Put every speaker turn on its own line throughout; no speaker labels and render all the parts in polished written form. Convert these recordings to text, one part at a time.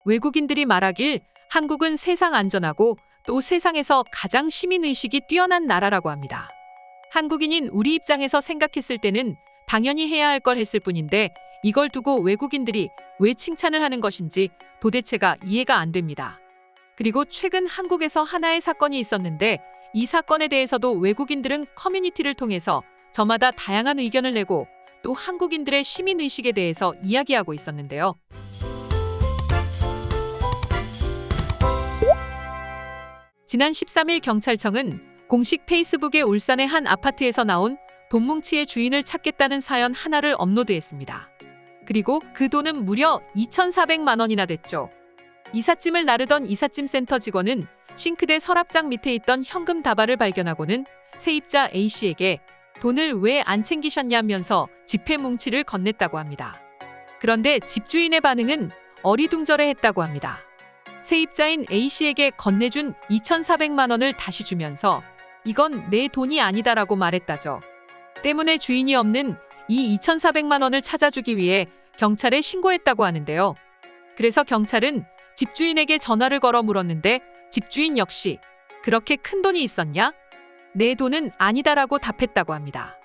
외국인들이 말하길 한국은 세상 안전하고 또 세상에서 가장 시민의식이 뛰어난 나라라고 합니다. 한국인인 우리 입장에서 생각했을 때는 당연히 해야 할 걸 했을 뿐인데 이걸 두고 외국인들이 왜 칭찬을 하는 것인지 도대체가 이해가 안 됩니다. 그리고 최근 한국에서 하나의 사건이 있었는데 이 사건에 대해서도 외국인들은 커뮤니티를 통해서 저마다 다양한 의견을 내고 또 한국인들의 시민의식에 대해서 이야기하고 있었는데요. 지난 13일 경찰청은 공식 페이스북에 울산의 한 아파트에서 나온 돈 뭉치의 주인을 찾겠다는 사연 하나를 업로드했습니다. 그리고 그 돈은 무려 2,400만 원이나 됐죠. 이삿짐을 나르던 이삿짐 센터 직원은 싱크대 서랍장 밑에 있던 현금 다발을 발견하고는 세입자 A씨에게 돈을 왜 안 챙기셨냐면서 지폐 뭉치를 건넸다고 합니다. 그런데 집주인의 반응은 어리둥절해했다고 합니다. 세입자인 A씨에게 건네준 2,400만 원을 다시 주면서 이건 내 돈이 아니다라고 말했다죠. 때문에 주인이 없는 이 2,400만 원을 찾아주기 위해 경찰에 신고했다고 하는데요. 그래서 경찰은 집주인에게 전화를 걸어 물었는데 집주인 역시 그렇게 큰 돈이 있었냐? 내 돈은 아니다라고 답했다고 합니다.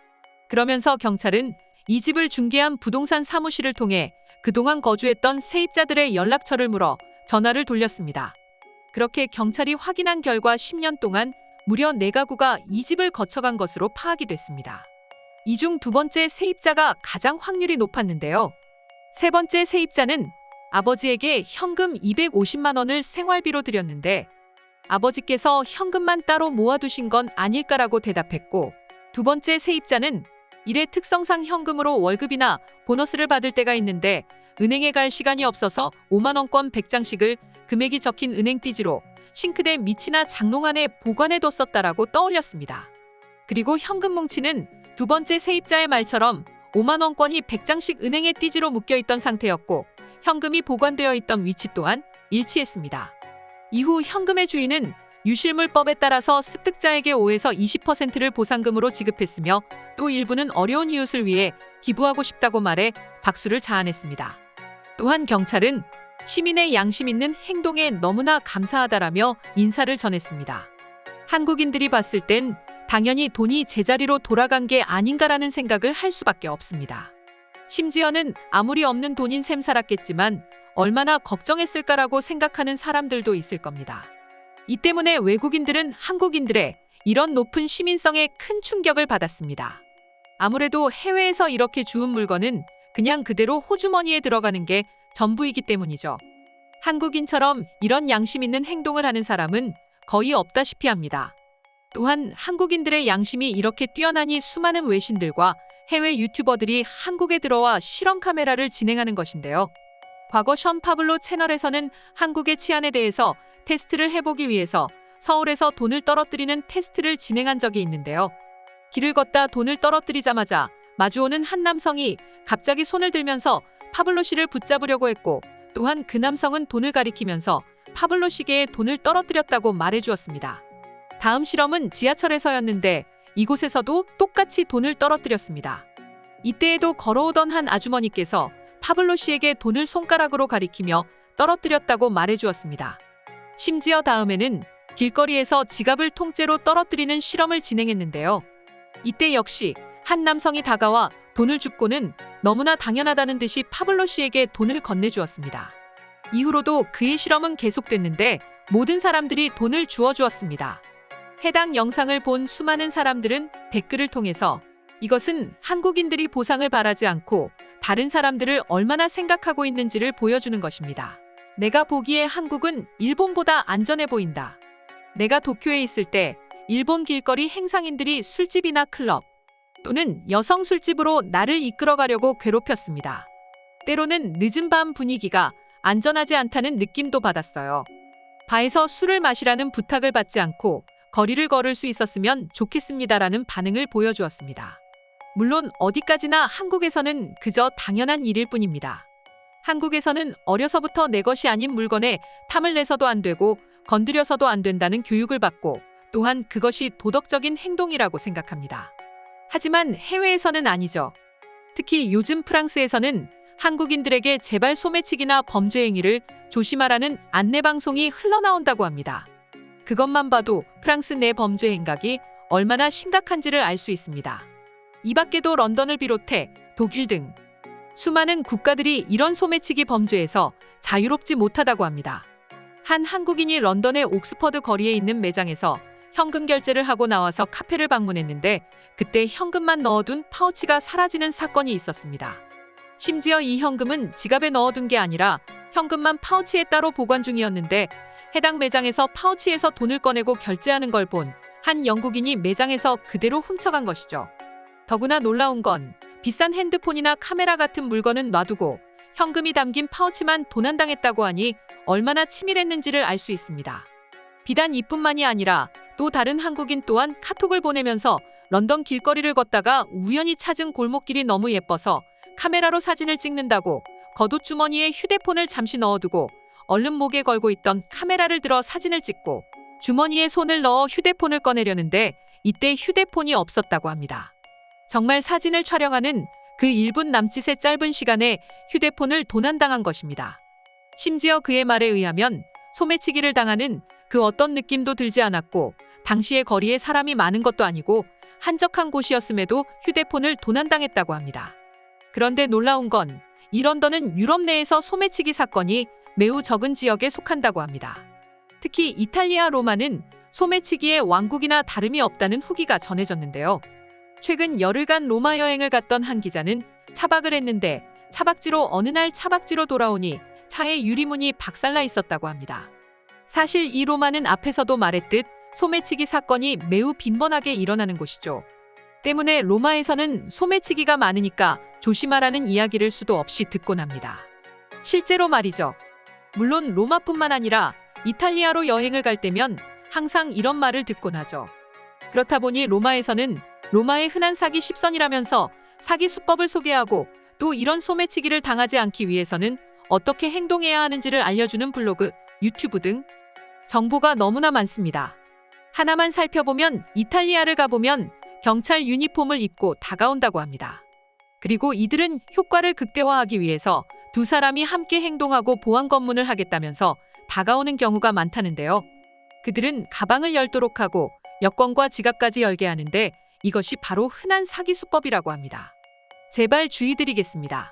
그러면서 경찰은 이 집을 중개한 부동산 사무실을 통해 그동안 거주했던 세입자들의 연락처를 물어 전화를 돌렸습니다. 그렇게 경찰이 확인한 결과 10년 동안 무려 4가구가 이 집을 거쳐간 것으로 파악이 됐습니다. 이 중 두 번째 세입자가 가장 확률이 높았는데요. 세 번째 세입자는 아버지에게 현금 250만 원을 생활비로 드렸는데 아버지께서 현금만 따로 모아두신 건 아닐까라고 대답했고, 두 번째 세입자는 일의 특성상 현금으로 월급이나 보너스를 받을 때가 있는데 은행에 갈 시간이 없어서 5만 원권 100장씩을 금액이 적힌 은행띠지로 싱크대 밑이나 장롱 안에 보관해뒀었다라고 떠올렸습니다. 그리고 현금 뭉치는 두 번째 세입자의 말처럼 5만 원권이 100장씩 은행에 띠지로 묶여있던 상태였고 현금이 보관되어 있던 위치 또한 일치했습니다. 이후 현금의 주인은 유실물법에 따라서 습득자에게 5에서 20%를 보상금으로 지급했으며 또 일부는 어려운 이웃을 위해 기부하고 싶다고 말해 박수를 자아냈습니다. 또한 경찰은 시민의 양심 있는 행동에 너무나 감사하다라며 인사를 전했습니다. 한국인들이 봤을 땐 당연히 돈이 제자리로 돌아간 게 아닌가라는 생각을 할 수밖에 없습니다. 심지어는 아무리 없는 돈인 셈 살았겠지만 얼마나 걱정했을까라고 생각하는 사람들도 있을 겁니다. 이 때문에 외국인들은 한국인들의 이런 높은 시민성에 큰 충격을 받았습니다. 아무래도 해외에서 이렇게 주운 물건은 그냥 그대로 호주머니에 들어가는 게 전부이기 때문이죠. 한국인처럼 이런 양심 있는 행동을 하는 사람은 거의 없다시피 합니다. 또한 한국인들의 양심이 이렇게 뛰어나니 수많은 외신들과 해외 유튜버들이 한국에 들어와 실험 카메라를 진행하는 것인데요. 과거 션 파블로 채널에서는 한국의 치안에 대해서 테스트를 해보기 위해서 서울에서 돈을 떨어뜨리는 테스트를 진행한 적이 있는데요. 길을 걷다 돈을 떨어뜨리자마자 마주오는 한 남성이 갑자기 손을 들면서 파블로 씨를 붙잡으려고 했고, 또한 그 남성은 돈을 가리키면서 파블로 씨에게 돈을 떨어뜨렸다고 말해주었습니다. 다음 실험은 지하철에서였는데 이곳에서도 똑같이 돈을 떨어뜨렸습니다. 이때에도 걸어오던 한 아주머니께서 파블로 씨에게 돈을 손가락으로 가리키며 떨어뜨렸다고 말해주었습니다. 심지어 다음에는 길거리에서 지갑을 통째로 떨어뜨리는 실험을 진행했는데요. 이때 역시 한 남성이 다가와 돈을 줍고는 너무나 당연하다는 듯이 파블로 씨에게 돈을 건네주었습니다. 이후로도 그의 실험은 계속됐는데 모든 사람들이 돈을 주어주었습니다. 해당 영상을 본 수많은 사람들은 댓글을 통해서 이것은 한국인들이 보상을 바라지 않고 다른 사람들을 얼마나 생각하고 있는지를 보여주는 것입니다. 내가 보기에 한국은 일본보다 안전해 보인다. 내가 도쿄에 있을 때 일본 길거리 행상인들이 술집이나 클럽 또는 여성 술집으로 나를 이끌어가려고 괴롭혔습니다. 때로는 늦은 밤 분위기가 안전하지 않다는 느낌도 받았어요. 바에서 술을 마시라는 부탁을 받지 않고 거리를 걸을 수 있었으면 좋겠습니다라는 반응을 보여주었습니다. 물론 어디까지나 한국에서는 그저 당연한 일일 뿐입니다. 한국에서는 어려서부터 내 것이 아닌 물건에 탐을 내서도 안 되고 건드려서도 안 된다는 교육을 받고 또한 그것이 도덕적인 행동이라고 생각합니다. 하지만 해외에서는 아니죠. 특히 요즘 프랑스에서는 한국인들에게 제발 소매치기나 범죄 행위를 조심하라는 안내방송이 흘러나온다고 합니다. 그것만 봐도 프랑스 내 범죄 행각이 얼마나 심각한지를 알 수 있습니다. 이 밖에도 런던을 비롯해 독일 등 수많은 국가들이 이런 소매치기 범죄에서 자유롭지 못하다고 합니다. 한 한국인이 런던의 옥스퍼드 거리에 있는 매장에서 현금 결제를 하고 나와서 카페를 방문했는데 그때 현금만 넣어둔 파우치가 사라지는 사건이 있었습니다. 심지어 이 현금은 지갑에 넣어둔 게 아니라 현금만 파우치에 따로 보관 중이었는데 해당 매장에서 파우치에서 돈을 꺼내고 결제하는 걸 본 한 영국인이 매장에서 그대로 훔쳐간 것이죠. 더구나 놀라운 건 비싼 핸드폰이나 카메라 같은 물건은 놔두고 현금이 담긴 파우치만 도난당했다고 하니 얼마나 치밀했는지를 알 수 있습니다. 비단 이뿐만이 아니라 또 다른 한국인 또한 카톡을 보내면서 런던 길거리를 걷다가 우연히 찾은 골목길이 너무 예뻐서 카메라로 사진을 찍는다고 겉옷 주머니에 휴대폰을 잠시 넣어두고 얼른 목에 걸고 있던 카메라를 들어 사진을 찍고 주머니에 손을 넣어 휴대폰을 꺼내려는데 이때 휴대폰이 없었다고 합니다. 정말 사진을 촬영하는 그 1분 남짓의 짧은 시간에 휴대폰을 도난당한 것입니다. 심지어 그의 말에 의하면 소매치기를 당하는 그 어떤 느낌도 들지 않았고 당시에 거리에 사람이 많은 것도 아니고 한적한 곳이었음에도 휴대폰을 도난당했다고 합니다. 그런데 놀라운 건 이 런던은 유럽 내에서 소매치기 사건이 매우 적은 지역에 속한다고 합니다. 특히 이탈리아 로마는 소매치기의 왕국이나 다름이 없다는 후기가 전해졌는데요. 최근 열흘간 로마 여행을 갔던 한 기자는 차박을 했는데 차박지로 어느 날 차박지로 돌아오니 차에 유리문이 박살나 있었다고 합니다. 사실 이 로마는 앞에서도 말했듯 소매치기 사건이 매우 빈번하게 일어나는 곳이죠. 때문에 로마에서는 소매치기가 많으니까 조심하라는 이야기를 수도 없이 듣곤 합니다. 실제로 말이죠. 물론 로마뿐만 아니라 이탈리아로 여행을 갈 때면 항상 이런 말을 듣곤 하죠. 그렇다 보니 로마에서는 로마의 흔한 사기 10선이라면서 사기 수법을 소개하고 또 이런 소매치기를 당하지 않기 위해서는 어떻게 행동해야 하는지를 알려주는 블로그, 유튜브 등 정보가 너무나 많습니다. 하나만 살펴보면 이탈리아를 가보면 경찰 유니폼을 입고 다가온다고 합니다. 그리고 이들은 효과를 극대화하기 위해서 두 사람이 함께 행동하고 보안 검문을 하겠다면서 다가오는 경우가 많다는데요. 그들은 가방을 열도록 하고 여권과 지갑까지 열게 하는데 이것이 바로 흔한 사기 수법이라고 합니다. 제발 주의드리겠습니다.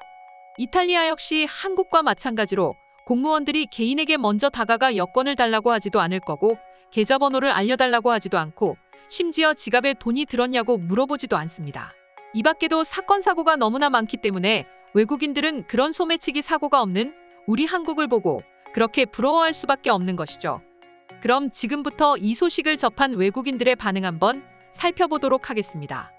이탈리아 역시 한국과 마찬가지로 공무원들이 개인에게 먼저 다가가 여권을 달라고 하지도 않을 거고 계좌번호를 알려달라고 하지도 않고 심지어 지갑에 돈이 들었냐고 물어보지도 않습니다. 이 밖에도 사건 사고가 너무나 많기 때문에 외국인들은 그런 소매치기 사고가 없는 우리 한국을 보고 그렇게 부러워할 수밖에 없는 것이죠. 그럼 지금부터 이 소식을 접한 외국인들의 반응 한번 살펴보도록 하겠습니다.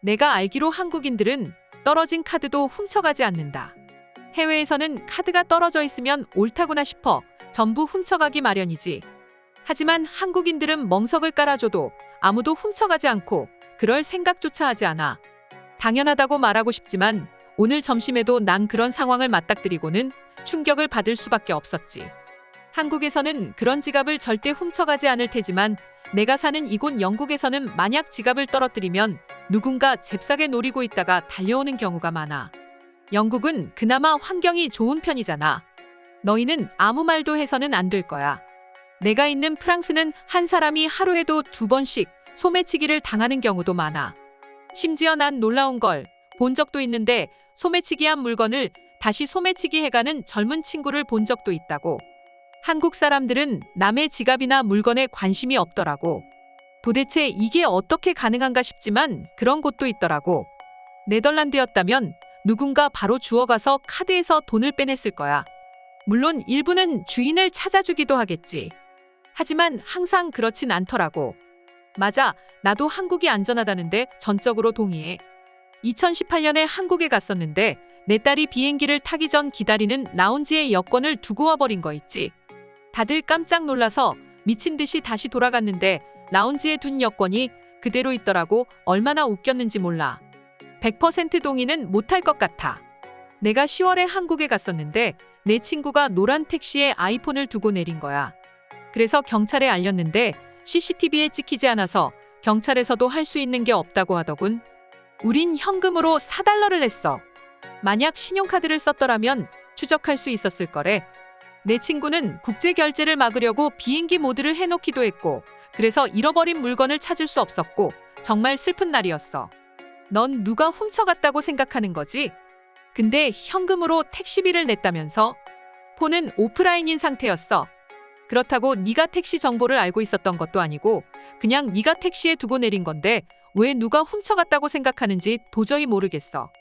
내가 알기로 한국인들은 떨어진 카드도 훔쳐가지 않는다. 해외에서는 카드가 떨어져 있으면 옳다구나 싶어 전부 훔쳐가기 마련이지. 하지만 한국인들은 멍석을 깔아줘도 아무도 훔쳐가지 않고 그럴 생각조차 하지 않아. 당연하다고 말하고 싶지만 오늘 점심에도 난 그런 상황을 맞닥뜨리고는 충격을 받을 수밖에 없었지. 한국에서는 그런 지갑을 절대 훔쳐가지 않을 테지만 내가 사는 이곳 영국에서는 만약 지갑을 떨어뜨리면 누군가 잽싸게 노리고 있다가 달려오는 경우가 많아. 영국은 그나마 환경이 좋은 편이잖아. 너희는 아무 말도 해서는 안 될 거야. 내가 있는 프랑스는 한 사람이 하루에도 2번씩 소매치기를 당하는 경우도 많아. 심지어 난 놀라운 걸 본 적도 있는데 소매치기한 물건을 다시 소매치기 해가는 젊은 친구를 본 적도 있다고. 한국 사람들은 남의 지갑이나 물건에 관심이 없더라고. 도대체 이게 어떻게 가능한가 싶지만 그런 곳도 있더라고. 네덜란드였다면 누군가 바로 주워가서 카드에서 돈을 빼냈을 거야. 물론 일부는 주인을 찾아주기도 하겠지. 하지만 항상 그렇진 않더라고. 맞아, 나도 한국이 안전하다는데 전적으로 동의해. 2018년에 한국에 갔었는데 내 딸이 비행기를 타기 전 기다리는 라운지에 여권을 두고 와버린 거 있지. 다들 깜짝 놀라서 미친 듯이 다시 돌아갔는데 라운지에 둔 여권이 그대로 있더라고. 얼마나 웃겼는지 몰라. 100% 동의는 못할 것 같아. 내가 10월에 한국에 갔었는데 내 친구가 노란 택시에 아이폰을 두고 내린 거야. 그래서 경찰에 알렸는데 CCTV에 찍히지 않아서 경찰에서도 할 수 있는 게 없다고 하더군. 우린 현금으로 4달러를 냈어. 만약 신용카드를 썼더라면 추적할 수 있었을 거래. 내 친구는 국제 결제를 막으려고 비행기 모드를 해놓기도 했고, 그래서 잃어버린 물건을 찾을 수 없었고, 정말 슬픈 날이었어. 넌 누가 훔쳐갔다고 생각하는 거지? 근데 현금으로 택시비를 냈다면서? 폰은 오프라인인 상태였어. 그렇다고 네가 택시 정보를 알고 있었던 것도 아니고 그냥 네가 택시에 두고 내린 건데 왜 누가 훔쳐갔다고 생각하는지 도저히 모르겠어.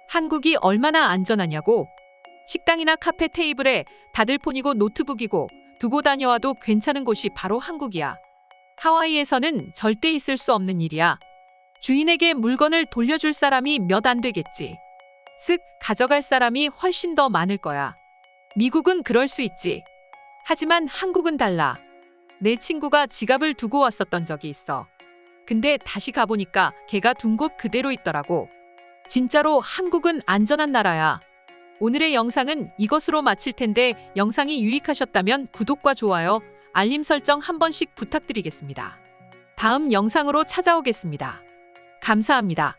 한국이 얼마나 안전하냐고. 식당이나 카페 테이블에 다들 폰이고 노트북이고 두고 다녀와도 괜찮은 곳이 바로 한국이야. 하와이에서는 절대 있을 수 없는 일이야. 주인에게 물건을 돌려줄 사람이 몇 안 되겠지. 쓱 가져갈 사람이 훨씬 더 많을 거야. 미국은 그럴 수 있지. 하지만 한국은 달라. 내 친구가 지갑을 두고 왔었던 적이 있어. 근데 다시 가보니까 걔가 둔 곳 그대로 있더라고. 진짜로 한국은 안전한 나라야. 오늘의 영상은 이것으로 마칠 텐데 영상이 유익하셨다면 구독과 좋아요, 알림 설정 한 번씩 부탁드리겠습니다. 다음 영상으로 찾아오겠습니다. 감사합니다.